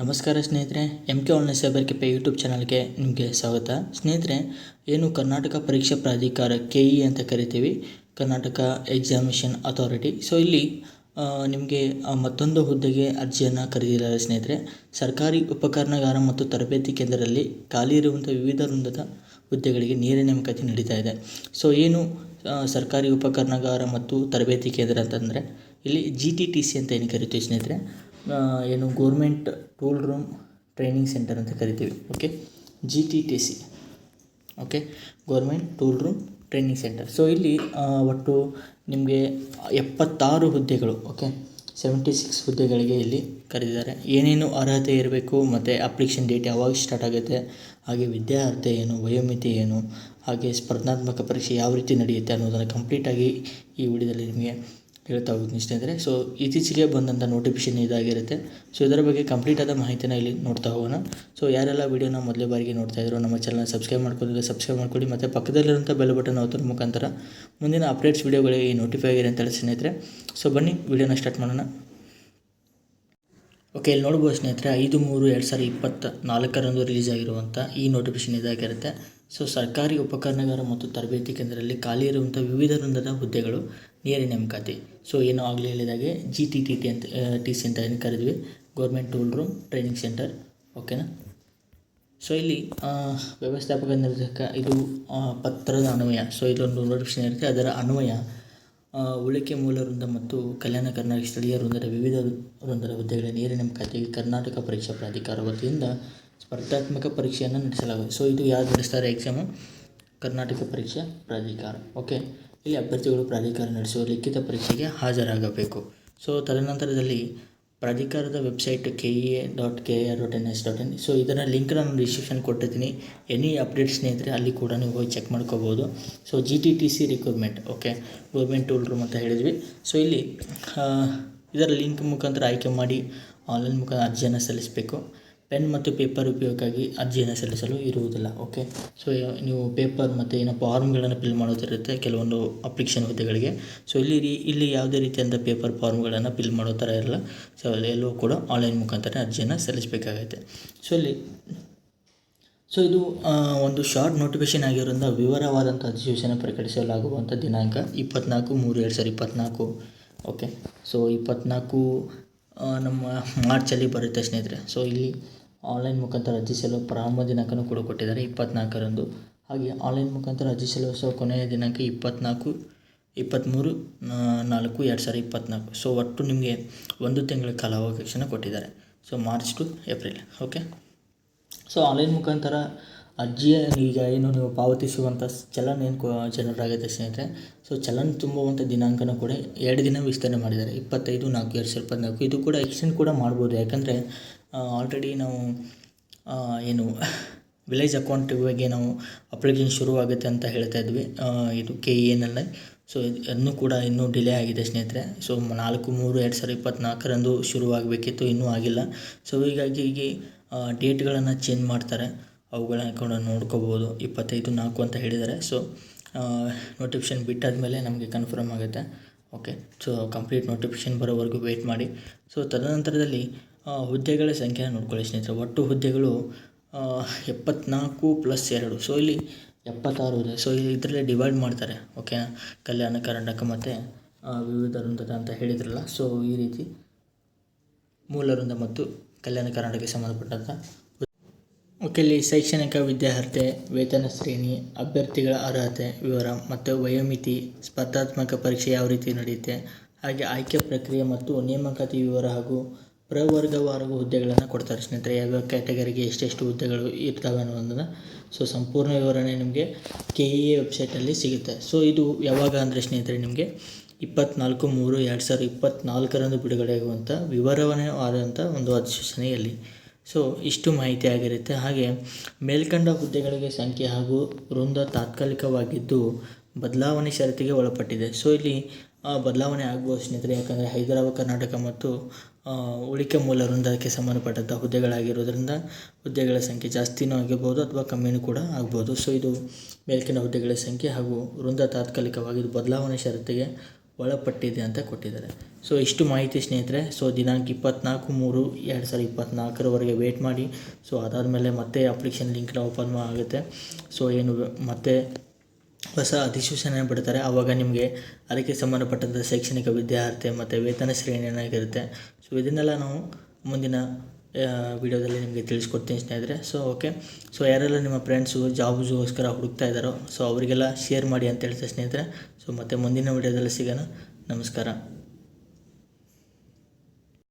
ನಮಸ್ಕಾರ ಸ್ನೇಹಿತರೆ, M K online cyber cafe YouTube ಚಾನಲ್ಗೆ ನಿಮಗೆ ಸ್ವಾಗತ. ಸ್ನೇಹಿತರೆ, ಏನು ಕರ್ನಾಟಕ ಪರೀಕ್ಷಾ ಪ್ರಾಧಿಕಾರ KE ಅಂತ ಕರಿತೀವಿ, ಕರ್ನಾಟಕ ಎಕ್ಸಾಮಿನೇಷನ್ ಅಥಾರಿಟಿ. ಸೊ ಇಲ್ಲಿ ನಿಮಗೆ ಮತ್ತೊಂದು ಹುದ್ದೆಗೆ ಅರ್ಜಿಯನ್ನು ಕರೆದಿದ್ದಾರೆ ಸ್ನೇಹಿತರೆ. ಸರ್ಕಾರಿ ಉಪಕರಣಗಾರ ಮತ್ತು ತರಬೇತಿ ಕೇಂದ್ರದಲ್ಲಿ ಖಾಲಿ ಇರುವಂಥ ವಿವಿಧ ವೃಂದದ ಹುದ್ದೆಗಳಿಗೆ ನೇರ ನೇಮಕಾತಿ ನಡೀತಾ ಇದೆ. ಸೊ ಏನು ಸರ್ಕಾರಿ ಉಪಕರಣಗಾರ ಮತ್ತು ತರಬೇತಿ ಕೇಂದ್ರ ಅಂತಂದರೆ ಇಲ್ಲಿ GTTC ಅಂತ ಏನು ಕರಿತೀವಿ ಸ್ನೇಹಿತರೆ, ಏನು government tool room training centre ಅಂತ ಕರಿತೀವಿ. Okay, GTTC, okay, government tool room training centre. So ಇಲ್ಲಿ ಒಟ್ಟು ನಿಮಗೆ 76 ಹುದ್ದೆಗಳು, ಓಕೆ, 76 ಹುದ್ದೆಗಳಿಗೆ ಇಲ್ಲಿ ಕರೆದಿದ್ದಾರೆ. ಏನೇನು ಅರ್ಹತೆ ಇರಬೇಕು ಮತ್ತು ಅಪ್ಲಿಕೇಶನ್ ಡೇಟ್ ಯಾವಾಗ ಸ್ಟಾರ್ಟ್ ಆಗುತ್ತೆ, ಹಾಗೆ ವಿದ್ಯಾರ್ಹತೆ ಏನು, ವಯೋಮಿತಿ ಏನು, ಹಾಗೆ ಸ್ಪರ್ಧಾತ್ಮಕ ಪರೀಕ್ಷೆ ಯಾವ ರೀತಿ ನಡೆಯುತ್ತೆ ಅನ್ನೋದನ್ನು ಕಂಪ್ಲೀಟಾಗಿ ಈ ವಿಡಿಯೋದಲ್ಲಿ ನಿಮಗೆ ಹೇಳ್ತಾ ಹೋಗ್ತೀನಿ ಸ್ನೇಹಿತರೆ. ಸೊ ಇತ್ತೀಚೆಗೆ ಬಂದಂಥ ನೋಟಿಫಿಕೇಷನ್ ಇದಾಗಿರುತ್ತೆ. ಸೊ ಇದರ ಬಗ್ಗೆ ಕಂಪ್ಲೀಟ್ ಆದ ಮಾಹಿತಿನ ಇಲ್ಲಿ ನೋಡ್ತಾ ಹೋಗೋಣ. ಸೊ ಯಾರೆಲ್ಲ ವೀಡಿಯೋನ ಮೊದಲೇ ಬಾರಿಗೆ ನೋಡ್ತಾ ಇದ್ರು ನಮ್ಮ ಚಾನಲ್ನ ಸಬ್ಸ್ಕ್ರೈಬ್ ಮಾಡ್ಕೊಂಡಿದ್ರೆ ಸಬ್ಸ್ಕ್ರೈಬ್ ಮಾಡ್ಕೊಳ್ಳಿ, ಮತ್ತು ಪಕ್ಕದಲ್ಲಿರುವಂಥ ಬೆಲ್ ಬಟನ್ ಒತ್ತೋದ್ರ ಮುಖಾಂತರ ಮುಂದಿನ ಅಪ್ಡೇಟ್ಸ್ ವೀಡಿಯೋಗಳಿಗೆ ನೋಟಿಫೈ ಆಗಿರಿ ಅಂತ ಹೇಳಿ ಸ್ನೇಹಿತರೆ. ಸೊ ಬನ್ನಿ ವಿಡಿಯೋನ ಸ್ಟಾರ್ಟ್ ಮಾಡೋಣ. ಓಕೆ, ಇಲ್ಲಿ ನೋಡ್ಬೋದು ಸ್ನೇಹಿತರೆ, 5/3/2024 ರಿಲೀಸ್ ಆಗಿರುವಂಥ ಈ ನೋಟಿಫಿಕೇಷನ್ ಇದಾಗಿರುತ್ತೆ. ಸೊ ಸರ್ಕಾರಿ ಉಪಕರಣಗಾರ ಮತ್ತು ತರಬೇತಿ ಕೇಂದ್ರದಲ್ಲಿ ಖಾಲಿ ಇರುವಂಥ ವಿವಿಧ ವೃಂದದ ಹುದ್ದೆಗಳು ನೇರ ನೇಮಕಾತಿ. ಸೊ ಏನೋ ಆಗಲೇ ಹೇಳಿದಾಗೆ GTTC ಅಂತ ಏನು ಕರೆದ್ವಿ, government tool room training centre. ಓಕೆನಾ. ಸೊ ಇಲ್ಲಿ ವ್ಯವಸ್ಥಾಪಕ ನಿರ್ದೇಶಕ ಇದು ಪತ್ರದ ಅನ್ವಯ. ಸೊ ಇದೊಂದು ನೋಟಿಫಿಕೇಷನ್ ಇರುತ್ತೆ, ಅದರ ಅನ್ವಯ ಉಳಿಕೆ ಮೂಲ ವೃಂದ ಮತ್ತು ಕಲ್ಯಾಣ ಕರ್ನಾಟಕ ಸ್ಥಳೀಯ ವೃಂದದ ವಿವಿಧ ವೃಂದದ ಹುದ್ದೆಗಳ ನೇರ ನೇಮಕಾತಿಗೆ ಕರ್ನಾಟಕ ಪರೀಕ್ಷಾ ಪ್ರಾಧಿಕಾರ ವತಿಯಿಂದ ಸ್ಪರ್ಧಾತ್ಮಕ ಪರೀಕ್ಷೆಯನ್ನು ನಡೆಸಲಾಗುತ್ತೆ. ಸೊ ಇದು ಯಾರು ನಡೆಸ್ತಾರೆ ಎಕ್ಸಾಮು? ಕರ್ನಾಟಕ ಪರೀಕ್ಷಾ ಪ್ರಾಧಿಕಾರ. ಓಕೆ, ಇಲ್ಲಿ ಅಭ್ಯರ್ಥಿಗಳು ಪ್ರಾಧಿಕಾರ ನಡೆಸುವ ಲಿಖಿತ ಪರೀಕ್ಷೆಗೆ ಹಾಜರಾಗಬೇಕು. ಸೊ ತದನಂತರದಲ್ಲಿ ಪ್ರಾಧಿಕಾರದ ವೆಬ್ಸೈಟ್ KEA.kar.ns.in. ಸೊ ಇದರ ಲಿಂಕ್ ನಾನು ಡಿಸ್ಕ್ರಿಪ್ಷನ್ ಕೊಟ್ಟಿರ್ತೀನಿ. ಎನಿ ಅಪ್ಡೇಟ್ ಸ್ನೇಹಿತರೆ ಅಲ್ಲಿ ಕೂಡ ನೀವು ಹೋಗಿ ಚೆಕ್ ಮಾಡ್ಕೋಬೋದು. So GTTC recruitment, okay, government tool room ಅಂತ ಹೇಳಿದ್ವಿ. ಸೊ ಇಲ್ಲಿ ಇದರ ಲಿಂಕ್ ಮುಖಾಂತರ ಆಯ್ಕೆ ಮಾಡಿ ಆನ್ಲೈನ್ ಮುಖಾಂತರ ಅರ್ಜಿಯನ್ನು ಸಲ್ಲಿಸಬೇಕು. ಪೆನ್ ಮತ್ತು ಪೇಪರ್ ಉಪಯೋಗಕ್ಕಾಗಿ ಅರ್ಜಿಯನ್ನು ಸಲ್ಲಿಸಲು ಇರುವುದಿಲ್ಲ. ಓಕೆ, ಸೊ ನೀವು ಪೇಪರ್ ಮತ್ತು ಏನೋ ಫಾರ್ಮ್ಗಳನ್ನು ಫಿಲ್ ಮಾಡೋದಿರುತ್ತೆ ಕೆಲವೊಂದು ಅಪ್ಲಿಕೇಶನ್ ಹುದ್ದೆಗಳಿಗೆ. ಸೊ ಇಲ್ಲಿ ಯಾವುದೇ ರೀತಿಯಾದ ಪೇಪರ್ ಫಾರ್ಮ್ಗಳನ್ನು ಫಿಲ್ ಮಾಡೋ ಥರ ಇರಲ್ಲ. ಸೊ ಎಲ್ಲವೂ ಕೂಡ ಆನ್ಲೈನ್ ಮುಖಾಂತರ ಅರ್ಜಿಯನ್ನು ಸಲ್ಲಿಸಬೇಕಾಗತ್ತೆ. ಸೊ ಇದು ಒಂದು ಶಾರ್ಟ್ ನೋಟಿಫಿಕೇಷನ್ ಆಗಿರೋದ್ರಿಂದ ವಿವರವಾದಂಥ ಅಧಿಸೂಚನೆ ಪ್ರಕಟಿಸಲಾಗುವಂಥ ದಿನಾಂಕ 24/3/2024. ಓಕೆ, ಸೊ 24 ನಮ್ಮ ಮಾರ್ಚಲ್ಲಿ ಬರುತ್ತೆ ಸ್ನೇಹಿತರೆ. ಸೊ ಇಲ್ಲಿ ಆನ್ಲೈನ್ ಮುಖಾಂತರ ಅರ್ಜಿ ಸಲ್ಲಿಸುವ ಪ್ರಾರಂಭ ದಿನಾಂಕನೂ ಕೂಡ ಕೊಟ್ಟಿದ್ದಾರೆ 24ರಂದು. ಹಾಗೆ ಆನ್ಲೈನ್ ಮುಖಾಂತರ ಅರ್ಜಿ ಸಲ್ಲಿಸುವ ಕೊನೆಯ ದಿನಾಂಕ 23/4/2024. ಸೊ ಒಟ್ಟು ನಿಮಗೆ 1 ತಿಂಗಳ ಕಾಲಾವಕಾಶನ ಕೊಟ್ಟಿದ್ದಾರೆ. So March to April. Okay, so online ಮುಖಾಂತರ ಅರ್ಜಿಯ ಈಗ ಏನು ನೀವು ಪಾವತಿಸುವಂಥ ಚಲನ್ ಏನು ಜನರೇಟ್ ಆಗುತ್ತೆ ಸ್ನೇಹಿತರೆ. ಸೊ ಚಲನ್ ತುಂಬುವಂಥ ದಿನಾಂಕನ ಕೂಡ 2 ದಿನ ವಿಸ್ತರಣೆ ಮಾಡಿದ್ದಾರೆ, 25/4/2024. ಇದು ಕೂಡ ಎಕ್ಸ್ಟೆಂಡ್ ಕೂಡ ಮಾಡ್ಬೋದು, ಯಾಕಂದರೆ ಆಲ್ರೆಡಿ ನಾವು ಏನು ವಿಲೇಜ್ ಅಕೌಂಟ್ ಬಗ್ಗೆ ನಾವು ಅಪ್ಲಿಕೇಶನ್ ಶುರುವಾಗುತ್ತೆ ಅಂತ ಹೇಳ್ತಾ ಇದ್ವಿ ಇದು KEA. ಸೊ ಅದನ್ನು ಕೂಡ ಇನ್ನೂ ಡಿಲೇ ಆಗಿದೆ ಸ್ನೇಹಿತರೆ. ಸೊ 4/3/2024 ಶುರುವಾಗಬೇಕಿತ್ತು, ಇನ್ನೂ ಆಗಿಲ್ಲ. ಸೊ ಹೀಗಾಗಿ ಡೇಟ್ಗಳನ್ನು ಚೇಂಜ್ ಮಾಡ್ತಾರೆ, ಅವುಗಳನ್ನ ಕೂಡ ನೋಡ್ಕೋಬೋದು. 25/4 ಅಂತ ಹೇಳಿದ್ದಾರೆ. ಸೊ ನೋಟಿಫಿಕೇಷನ್ ಬಿಟ್ಟಾದಮೇಲೆ ನಮಗೆ ಕನ್ಫರ್ಮ್ ಆಗುತ್ತೆ. ಓಕೆ, ಸೊ ಕಂಪ್ಲೀಟ್ ನೋಟಿಫಿಕೇಷನ್ ಬರೋವರೆಗೂ ವೆಯ್ಟ್ ಮಾಡಿ. ಸೊ ತದನಂತರದಲ್ಲಿ ಹುದ್ದೆಗಳ ಸಂಖ್ಯೆನ ನೋಡ್ಕೊಳ್ಳಿ ಸ್ನೇಹಿತರೆ. ಒಟ್ಟು ಹುದ್ದೆಗಳು 74 + 2. ಸೊ ಇಲ್ಲಿ 76 ಇದೆ. ಸೊ ಇದರಲ್ಲೇ ಡಿವೈಡ್ ಮಾಡ್ತಾರೆ. ಓಕೆ, ಕಲ್ಯಾಣ ಕರ್ನಾಟಕ ಮತ್ತು ವಿವಿಧ ವೃಂದದ ಅಂತ ಹೇಳಿದ್ರಲ್ಲ. ಸೊ ಈ ರೀತಿ ಮೂಲ ವೃಂದ ಮತ್ತು ಕಲ್ಯಾಣ ಕರ್ನಾಟಕಕ್ಕೆ ಸಂಬಂಧಪಟ್ಟಂಥ. ಓಕೆ, ಇಲ್ಲಿ ಶೈಕ್ಷಣಿಕ ವಿದ್ಯಾರ್ಹತೆ, ವೇತನ ಶ್ರೇಣಿ, ಅಭ್ಯರ್ಥಿಗಳ ಅರ್ಹತೆ ವಿವರ ಮತ್ತು ವಯೋಮಿತಿ, ಸ್ಪರ್ಧಾತ್ಮಕ ಪರೀಕ್ಷೆ ಯಾವ ರೀತಿ ನಡೆಯುತ್ತೆ, ಹಾಗೆ ಆಯ್ಕೆ ಪ್ರಕ್ರಿಯೆ ಮತ್ತು ನೇಮಕಾತಿ ವಿವರ ಹಾಗೂ ಪ್ರವರ್ಗವಾರ ಹುದ್ದೆಗಳನ್ನು ಕೊಡ್ತಾರೆ ಸ್ನೇಹಿತರೆ. ಯಾವ ಕ್ಯಾಟಗರಿಗೆ ಎಷ್ಟೆಷ್ಟು ಹುದ್ದೆಗಳು ಇರ್ತವೆ ಅನ್ನೋದನ್ನು ಸೊ ಸಂಪೂರ್ಣ ವಿವರಣೆ ನಿಮಗೆ KEA ವೆಬ್ಸೈಟಲ್ಲಿ ಸಿಗುತ್ತೆ. ಸೊ ಇದು ಯಾವಾಗ ಅಂದರೆ ಸ್ನೇಹಿತರೆ ನಿಮಗೆ 24/3/2024 ಬಿಡುಗಡೆಯಾಗುವಂಥ ವಿವರವಾದಂಥ ಒಂದು ಅಧಿಸೂಚನೆಯಲ್ಲಿ. ಸೊ ಇಷ್ಟು ಮಾಹಿತಿ ಆಗಿರುತ್ತೆ. ಹಾಗೆ ಮೇಲ್ಕಂಡ ಹುದ್ದೆಗಳಿಗೆ ಸಂಖ್ಯೆ ಹಾಗೂ ವೃಂದ ತಾತ್ಕಾಲಿಕವಾಗಿದ್ದು ಬದಲಾವಣೆ ಷರತ್ತಿಗೆ ಒಳಪಟ್ಟಿದೆ. ಸೊ ಇಲ್ಲಿ ಬದಲಾವಣೆ ಆಗ್ಬೋದು ಸ್ನೇಹಿತರೆ, ಯಾಕಂದರೆ ಹೈದರಾಬಾದ್ ಕರ್ನಾಟಕ ಮತ್ತು ಉಳಿಕೆ ಮೂಲ ವೃಂದಕ್ಕೆ ಸಂಬಂಧಪಟ್ಟಂಥ ಹುದ್ದೆಗಳಾಗಿರೋದ್ರಿಂದ ಹುದ್ದೆಗಳ ಸಂಖ್ಯೆ ಜಾಸ್ತಿನೂ ಆಗಿರ್ಬೋದು ಅಥವಾ ಕಮ್ಮಿನೂ ಕೂಡ ಆಗ್ಬೋದು. ಸೊ ಇದು ಮೇಲ್ಕಿನ ಹುದ್ದೆಗಳ ಸಂಖ್ಯೆ ಹಾಗೂ ವೃಂದ ತಾತ್ಕಾಲಿಕವಾಗಿದ್ದು ಬದಲಾವಣೆ ಷರತ್ತಿಗೆ ಒಳಪಟ್ಟಿದೆ ಅಂತ ಕೊಟ್ಟಿದ್ದಾರೆ. ಸೊ ಇಷ್ಟು ಮಾಹಿತಿ ಸ್ನೇಹಿತರೆ. ಸೊ ದಿನಾಂಕ 24/3/2024 ವೇಟ್ ಮಾಡಿ. ಸೊ ಅದಾದಮೇಲೆ ಮತ್ತೆ ಅಪ್ಲಿಕೇಶನ್ ಲಿಂಕ್ನ ಓಪನ್ ಆಗುತ್ತೆ. ಸೊ ಏನು ಮತ್ತೆ ಹೊಸ ಅಧಿಸೂಚನೆ ಬಿಡ್ತಾರೆ. ಆವಾಗ ನಿಮಗೆ ಅದಕ್ಕೆ ಸಂಬಂಧಪಟ್ಟಂಥ ಶೈಕ್ಷಣಿಕ ವಿದ್ಯಾರ್ಹತೆ ಮತ್ತು ವೇತನ ಶ್ರೇಣಿ ಏನಾಗಿರುತ್ತೆ. ಸೊ ಇದನ್ನೆಲ್ಲ ನಾವು ಮುಂದಿನ ವಿಡಿಯೋದಲ್ಲಿ ನಿಮಗೆ ತಿಳಿಸ್ಕೊಡ್ತೀನಿ ಸ್ನೇಹಿತರೆ. So okay. ಸೊ ಯಾರೆಲ್ಲ ನಿಮ್ಮ ಫ್ರೆಂಡ್ಸು ಜಾಬ್ಗೋಸ್ಕರ ಹುಡುಕ್ತಾ ಇದ್ದಾರೋ ಸೊ ಅವರಿಗೆಲ್ಲ ಶೇರ್ ಮಾಡಿ ಅಂತ ಹೇಳ್ತೀನಿ ಸ್ನೇಹಿತರೆ. ಸೊ ಮತ್ತೆ ಮುಂದಿನ ವಿಡಿಯೋದಲ್ಲಿ ಸಿಗೋಣ. ನಮಸ್ಕಾರ.